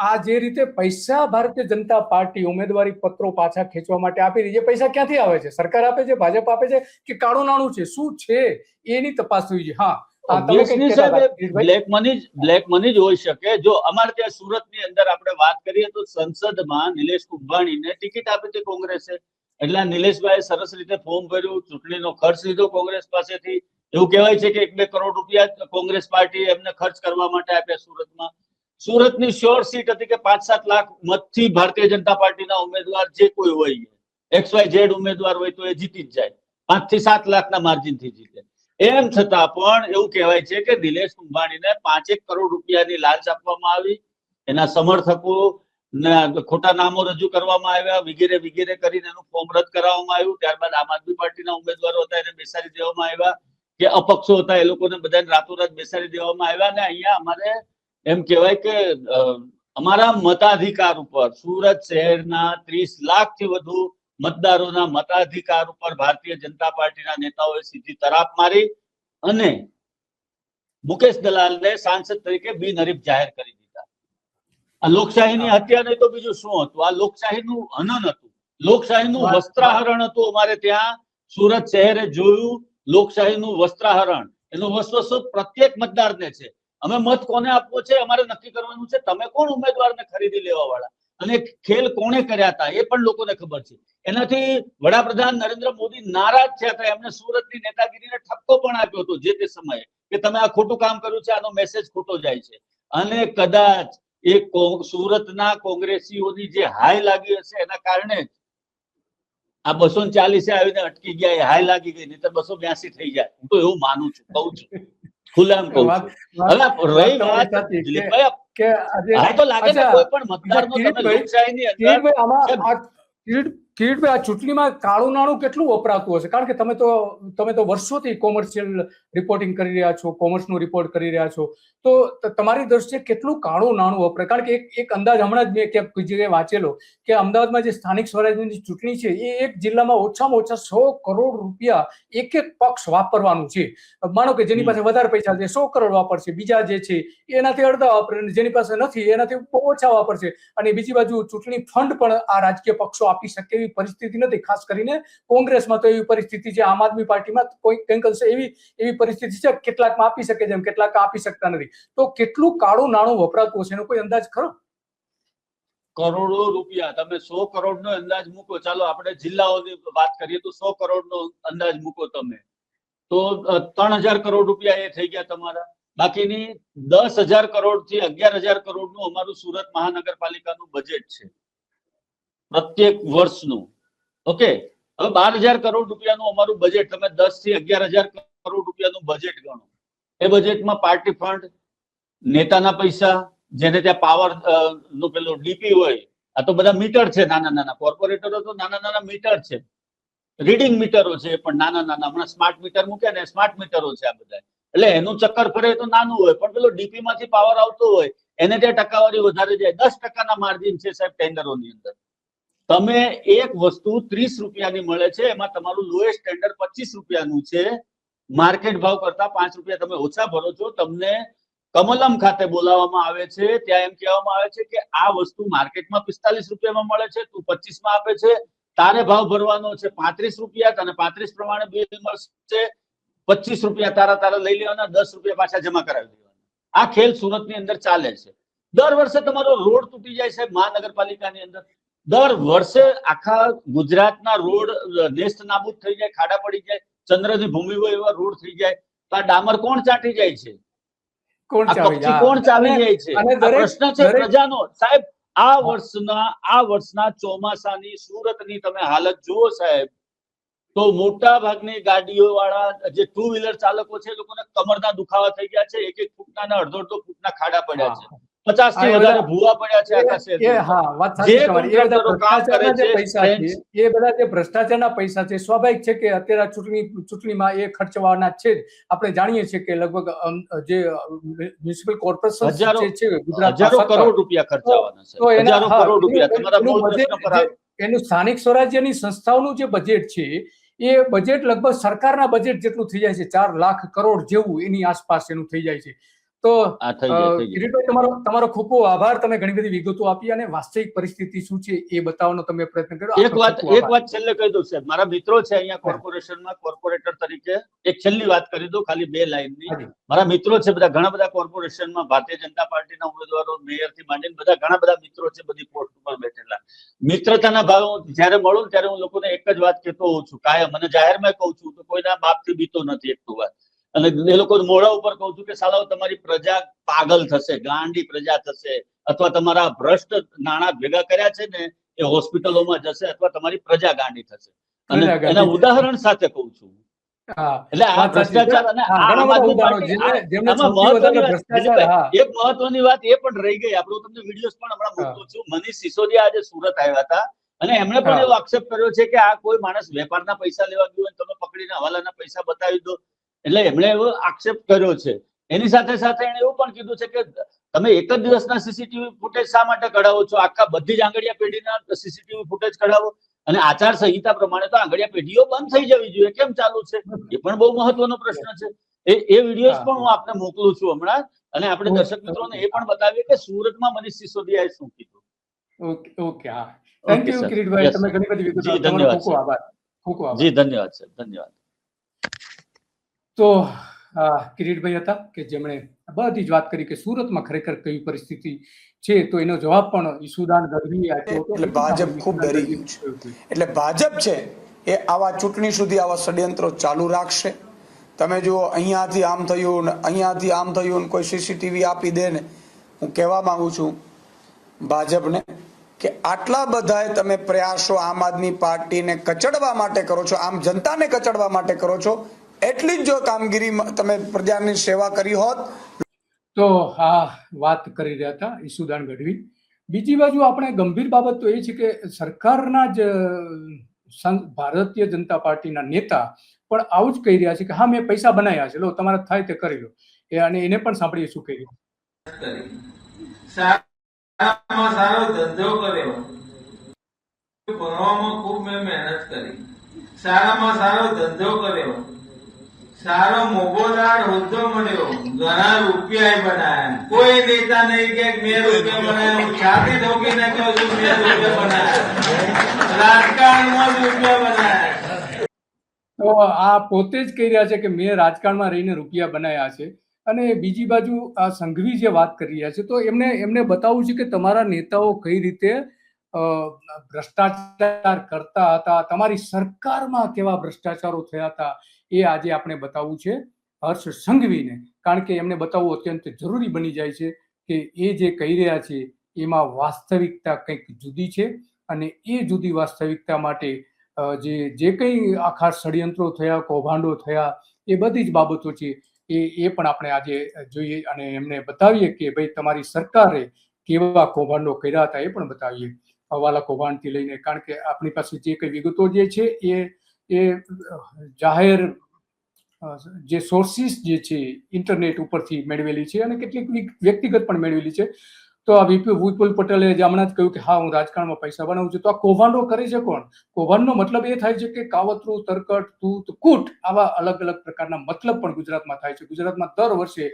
આ જે રીતે પૈસા ભારતીય જનતા પાર્ટી ઉમેદવારી પત્રો પાછા ખેંચવા માટે આપી રહી છે, પૈસા ક્યાંથી આવે છે? સરકાર આપે છે, ભાજપ આપે છે કે કાળું નાણું છે? શું છે એની તપાસ થઈ છે. બ્લેક મની જ હોઈ શકે. જો અમારે ત્યાં સુરતની અંદર આપણે વાત કરીએ તો સંસદમાં નિલેશ કુંભાણીને ટિકિટ આપી હતી કોંગ્રેસે. એટલે નિલેશભાઈ સરસ રીતે ફોર્મ ભર્યું, ચૂંટણીનો ખર્ચ લીધો કોંગ્રેસ પાસેથી. એવું કહેવાય છે કે 1-2 કરોડ રૂપિયા કોંગ્રેસ પાર્ટી એમને ખર્ચ કરવા માટે આપ્યા સુરતમાં. સુરતની શ્યોર સીટ હતી કે 5-7 લાખ મતથી ભારતીય જનતા પાર્ટીના ઉમેદવાર જે કોઈ હોય, XYZ ઉમેદવાર હોય તો એ જીતી જ જાય, 5 થી 7 લાખના માર્જિનથી જીતે. એમ છતાં પણ એવું કહેવાય છે કે નિલેશ કુંભાણીને 5-1 કરોડ રૂપિયાની લાંચ આપવામાં આવી. એના સમર્થકો ખોટા નામો રજૂ કરવામાં આવ્યા, વગેરે વગેરે કરીને એનું ફોર્મ રદ કરાવવામાં આવ્યું. ત્યારબાદ આમ આદમી પાર્ટીના ઉમેદવારો હતા એને બેસાડી દેવામાં આવ્યા, કે અપક્ષો હતા એ લોકોને બધાને રાતોરાત બેસાડી દેવામાં આવ્યા. અને અહીંયા અમારે એમ કહેવાય કે અમારા મતાધિકાર ઉપર, સુરત શહેરના 30 લાખથી વધુ મતદારોના મતાધિકાર ઉપર ભારતીય જનતા પાર્ટીના નેતાઓએ સીધી તરાપ મારી અને મુકેશ દલાલને સાંસદ તરીકે બિનહરીફ જાહેર કરી દીધા. આ લોકશાહીની હત્યા નહીં તો બીજું શું હતું? આ લોકશાહીનું હનન હતું, લોકશાહીનું વસ્ત્રાહરણ હતું. અમારે ત્યાં સુરત શહેરે જોયું લોકશાહીનું વસ્ત્રાહરણ. એનું વસ્ત્ર પ્રત્યેક મતદારને છે. અમે મત કોને આપવો છે અમારે નક્કી કરવાનું છે. તમે કોણ ઉમેદવારને ખરીદી લેવા વાળા, અને ખેલ કોણે કર્યા હતા એ પણ લોકોને ખબર છે. એનાથી વડાપ્રધાન નરેન્દ્ર મોદી નારાજ થયા હતા. એમને સુરતની નેતાગીરીને ઠપકો પણ આપ્યો હતો જે તે સમયે, કે તમે આ ખોટું કામ કર્યું છે, આનો મેસેજ ખોટો જાય છે. અને કદાચ એ સુરતના કોંગ્રેસીઓની જે હાય લાગી હશે એના કારણે આ 240 આવીને અટકી ગયા. એ હાય લાગી ગઈ, નહીં તો 282 થઈ જાય. હું તો એવું માનું છું, કહું છું, ખુલ્લામ કહું છું. હવે રહી વાત દિલીપભાઈ, કે આ તો લાગે છે કોઈ પણ મતદારનો તમે લોકશાહીની અંદર કિરીટભાઈ, આ ચૂંટણીમાં કાળું નાણું કેટલું વપરાતું હશે? કારણ કે તમે તો વર્ષોથી કોમર્શિયલ રિપોર્ટિંગ કરી રહ્યા છો, કોમર્સનું રિપોર્ટ કરી રહ્યા છો, તો તમારી દ્રષ્ટિએ કેટલું કાળું નાણું વપરાય? કારણ કે એક અંદાજ હમણાં જ મેં ક્યાંક જગ્યાએ વાંચેલો કે અમદાવાદમાં જે સ્થાનિક સ્વરાજ્યની ચૂંટણી છે એ એક જિલ્લામાં ઓછામાં ઓછા 100 કરોડ રૂપિયા એક પક્ષ વાપરવાનું છે. માનો કે જેની પાસે વધારે પૈસા છે 100 કરોડ વાપરશે, બીજા જે છે એનાથી અડધા વાપરે, જેની પાસે નથી એનાથી ઓછા વાપરશે. અને બીજી બાજુ ચૂંટણી ફંડ પણ આ રાજકીય પક્ષો આપી શકે એવી પરિસ્થિતિ નથી. ખાસ કરીને કોંગ્રેસમાં તો એવી પરિસ્થિતિ છે, આમ આદમી પાર્ટીમાં કંઈક અંશે એવી પરિસ્થિતિ છે, કેટલાકમાં આપી શકે છે, કેટલાક આપી શકતા નથી. તો કેટલું કાળું નાણું વપરાતું હશે એનો કોઈ અંદાજ ખરો? કરોડો રૂપિયા. તમે 100 કરોડનો અંદાજ મૂકો, ચાલો આપણે જિલ્લાઓની વાત કરીએ તો 100 કરોડનો અંદાજ મૂકો તમે, તો 3000 કરોડ રૂપિયા એ થઈ ગયા તમારા. બાકીની 10,000 કરોડ થી 11,000 કરોડનું અમારું સુરત મહાનગરપાલિકાનું બજેટ છે પ્રત્યેક વર્ષનું. ઓકે, હવે 12,000 કરોડ રૂપિયાનું અમારું બજેટ. તમે 10 થી 11,000 કરોડ રૂપિયાનું બજેટ ગણો. એ બજેટમાં પાર્ટી ફંડ, નેતાના પૈસા, જેને ત્યાં પાવર નું પેલું ડીપી હોય, આ તો બધા મીટર છે, નાના નાના કોર્પોરેટરો તો નાના નાના મીટર છે, રીડિંગ મીટરો છે, પણ નાના નાના હમણાં સ્માર્ટ મીટર મૂક્યા ને, સ્માર્ટ મીટરો છે આ બધા. એટલે એનું ચક્કર ફરે તો નાનું હોય, પણ પેલો ડીપી માંથી પાવર આવતો હોય એને ત્યાં ટકાવારી વધારે જાય. 10% માર્જિન છે સાહેબ ટેન્ડરોની અંદર. તમે એક વસ્તુ 30 રૂપિયાની મળે છે, એમાં તમારું લોએસ્ટ ટેન્ડર 25 રૂપિયાનું છે. માર્કેટ ભાવ કરતા 5 રૂપિયા તમે ઓછા ભરો છો. તમને કમલમ ખાતે બોલાવવામાં આવે છે, ત્યાં એમ કહેવામાં આવે છે કે આ વસ્તુ માર્કેટમાં 45 રૂપિયામાં મળે છે, તું 25માં આપે છે, તારે ભાવ ભરવાનો છે 35 રૂપિયા, તને 35 પ્રમાણે બિલ મળશે, 25 રૂપિયા તારા લઈ લેવાના, 10 રૂપિયા પાછા જમા કરાવી દેવાના. આ ખેલ સુરતની અંદર ચાલે છે. દર વર્ષે તમારો રોડ તૂટી જાય છે મહાનગરપાલિકાની અંદર. દર વર્ષે આખા ગુજરાતના રોડ નેસ્ત નાબૂદ થઈ જાય, ખાડા પડી જાય, ચંદ્રની ભૂમિ હોય એવા રોડ થઈ જાય. તો આ ડામર કોણ ચાટી જાય છે? કોણ ચાવી જાય છે? પ્રશ્ન છે પ્રજાનો. સાહેબ, આ વર્ષના ચોમાસાની સુરતની તમે હાલત જુઓ સાહેબ, તો મોટા ભાગની ગાડીઓ વાળા જે 2 વ્હીલર ચાલકો છે, લોકોને કમરના દુખાવા થઈ ગયા છે. 1-1 ફૂટના ને 1.5 ફૂટના ખાડા પડ્યા છે. 50 થી વધારે ભૂવા પડ્યા છે આખા શહેરમાં. એ બધા જે ભ્રષ્ટાચારના પૈસા છે, સ્વાભાવિક છે કે અત્યારે ચૂંટણીમાં એ ખર્ચવાના છે જ. આપણે જાણીએ છીએ કે લગભગ જે મ્યુનિસિપલ કોર્પોરેશન છે ગુજરાત, હજારો કરોડ રૂપિયા ખર્ચવાના છે. હજારો કરોડ રૂપિયા. એનું સ્થાનિક સ્વરાજ્યની સંસ્થાઓનું જે બજેટ છે એ બજેટ લગભગ સરકારના બજેટ જેટલું થઈ જાય છે, 4 લાખ કરોડ જેવું એની આસપાસ એનું થઈ જાય છે. તો આ થઈ જાય. કિરીટભાઈ તમારો ખૂબ ખૂબ આભાર. તમે ઘણી બધી વિગતો આપી અને વાસ્તવિક પરિસ્થિતિ શું છે એ બતાવવાનો તમે પ્રયત્ન કર્યો. એક વાત છેલ્લે કહી દઉં સાહેબ, મારા મિત્રો છે અહીંયા કોર્પોરેશનમાં કોર્પોરેટર તરીકે. એક છેલ્લી વાત કરી દઉં ખાલી 2 લાઈનની. મારા મિત્રો છે બધા, ઘણા બધા કોર્પોરેશનમાં ભારતીય જનતા પાર્ટીના ઉમેદવારો, મેયરથી માંડીને બધા ઘણા બધા મિત્રો છે બધી પોસ્ટ ઉપર બેઠેલા. મિત્રતાના ભાવ જયારે મળું ત્યારે હું લોકોને એક જ વાત કહેતો હોઉં છું કાયમ, અને જાહેરમાં કહું છું તો કોઈના બાપથી બીતો નથી એક વાત. અને એ લોકો મોઢા ઉપર કહું છું કે સાલાઓ તમારી પ્રજા પાગલ થશે, ગાંડી પ્રજા થશે, અથવા તમારા ભ્રષ્ટ નાણાં ભેગા કર્યા છે ને એ હોસ્પિટલોમાં જશે, અથવા તમારી પ્રજા ગાંડી થશે. અને એના ઉદાહરણ સાથે કહું છું. એટલે આ ભ્રષ્ટાચાર અને એક મહત્વની વાત એ પણ રહી ગઈ, આપણે તમને વિડીયોઝ પણ હમણાં મોકલું છું. મનીષ સિસોદિયા આજે સુરત આવ્યા હતા અને એમણે પણ એવો આક્ષેપ કર્યો છે કે આ કોઈ માણસ વેપારના પૈસા લેવા ગયો હોય તમે પકડીને હવાલાના પૈસા બતાવી દો. એટલે એમણે એવો આક્ષેપ કર્યો છે. એની સાથે સાથે એણે એવું પણ કીધું છે કે તમે એક જ દિવસના સીસીટીવી ફૂટેજ શા માટે કઢાવો છો? આખા બધી જ આંગળીયા પેઢીના સીસીટીવી ફૂટેજ કઢાવો. અને આચાર સંહિતા પ્રમાણે તો આંગળીયા પેઢીઓ બંધ થઈ જવી જોઈએ, કેમ ચાલુ છે? એ પણ બહુ મહત્વનો પ્રશ્ન છે. એ વિડીયોઝ પણ હું આપને મોકલું છું હમણાં, અને આપણે દર્શક મિત્રોને એ પણ બતાવીએ કે સુરતમાં મનીષ સિસોદિયાએ શું કીધું. ઓકે, હા, થેન્ક યુ કિરીટભાઈ, તમે ઘણી બધી વિગતો. ધન્યવાદ. ખૂબ આભાર. જી ધન્યવાદ સર, ધન્યવાદ. તો કિરીટભાઈ હતા કે જેમણે બધી જ વાત કરી કે સુરતમાં ખરેખર કઈ પરિસ્થિતિ છે, તો એનો જવાબ પણ ઈસુદાન ગઢવીએ આપ્યો હતો. એટલે ભાજપ ખૂબ ડરી ગયું છે. એટલે ભાજપ છે એ આવા ચૂંટણી સુધી આવા ષડયંત્રો ચાલુ રાખશે. તમે જુઓ, અહીંયાથી આમ થયું ને અહીંયાથી આમ થયું ને કોઈ સીસીટીવી આપી દે ને. હું કહેવા માંગુ છું ભાજપને કે આટલા બધા તમે પ્રયાસો આમ આદમી પાર્ટીને કચડવા માટે કરો છો, આમ જનતાને કચડવા માટે કરો છો, એટલી જ જો કામગીરી તમે પ્રજાની સેવા કરી હોત. તો આ વાત કરી રહ્યા હતા ઈસુદાન ગઢવી. બીજી બાજુ આપણે ગંભીર બાબત તો એ છે કે સરકારના જ ભારતીય જનતા પાર્ટીના નેતા પણ આવું જ કહી રહ્યા છે કે હા મેં પૈસા બનાવ્યા છે, લો તમારે થાય તે કરી લો. અને એને પણ સાંભળીએ શું કહી રહ્યા. સારો ધંધો કર્યો, ભણવામાં ખૂબ મેં મહેનત કરી, સારામાં સારો ધંધો કર્યો, સારો મોભોદાર હોદ્દો મળ્યો, ઘણા રૂપિયા બનાયા. કોઈ નેતા નહીં કે મેં રૂપિયા બનાવ્યા, હું છાતી ઠોકીને કહું છું મેં રૂપિયા બનાયા, રાજકારણમાં જ રૂપિયા બનાયા. તો આ પોતે જ કહી રહ્યા છે કે મેં રાજકારણમાં રહીને રૂપિયા બનાવ્યા છે. અને બીજી બાજુ આ સંઘવી જે વાત કરી રહ્યા છે, તો એમને બતાવવું છે કે તમારા નેતાઓ કઈ રીતે ભ્રષ્ટાચાર કરતા હતા, તમારી સરકારમાં કેવા ભ્રષ્ટાચારો થયા હતા, એ આજે આપણે બતાવવું છે હર્ષ સંઘવીને. કારણ કે એમને બતાવવું અત્યંત જરૂરી બની જાય છે કે એ જે કહી રહ્યા છે એમાં વાસ્તવિકતા કંઈક જુદી છે. અને એ જુદી વાસ્તવિકતા માટે જે કંઈ આખા ષડયંત્રો થયા, કૌભાંડો થયા, એ બધી જ બાબતો છે એ પણ આપણે આજે જોઈએ અને એમને બતાવીએ કે ભાઈ તમારી સરકારે કેવા કૌભાંડો કર્યા હતા એ પણ બતાવીએ, હવાલા કૌભાંડથી લઈને. કારણ કે આપણી પાસે જે કઈ વિગતો જે છે એ જાહેર જે સોર્સિસ જે છે ઇન્ટરનેટ ઉપરથી મેળવેલી છે અને કેટલીક વ્યક્તિગત પણ મેળવેલી છે. તો આ વિપુલ પટેલે જે હમણાં જ કહ્યું કે હા હું રાજકારણમાં પૈસા બનાવું છું, તો આ કૌભાંડો કરે છે કોણ? કૌભાંડનો મતલબ એ થાય છે કે કાવતરું, તરકટ, તૂત, કૂટ, આવા અલગ અલગ પ્રકારના મતલબ પણ ગુજરાતમાં થાય છે. ગુજરાતમાં દર વર્ષે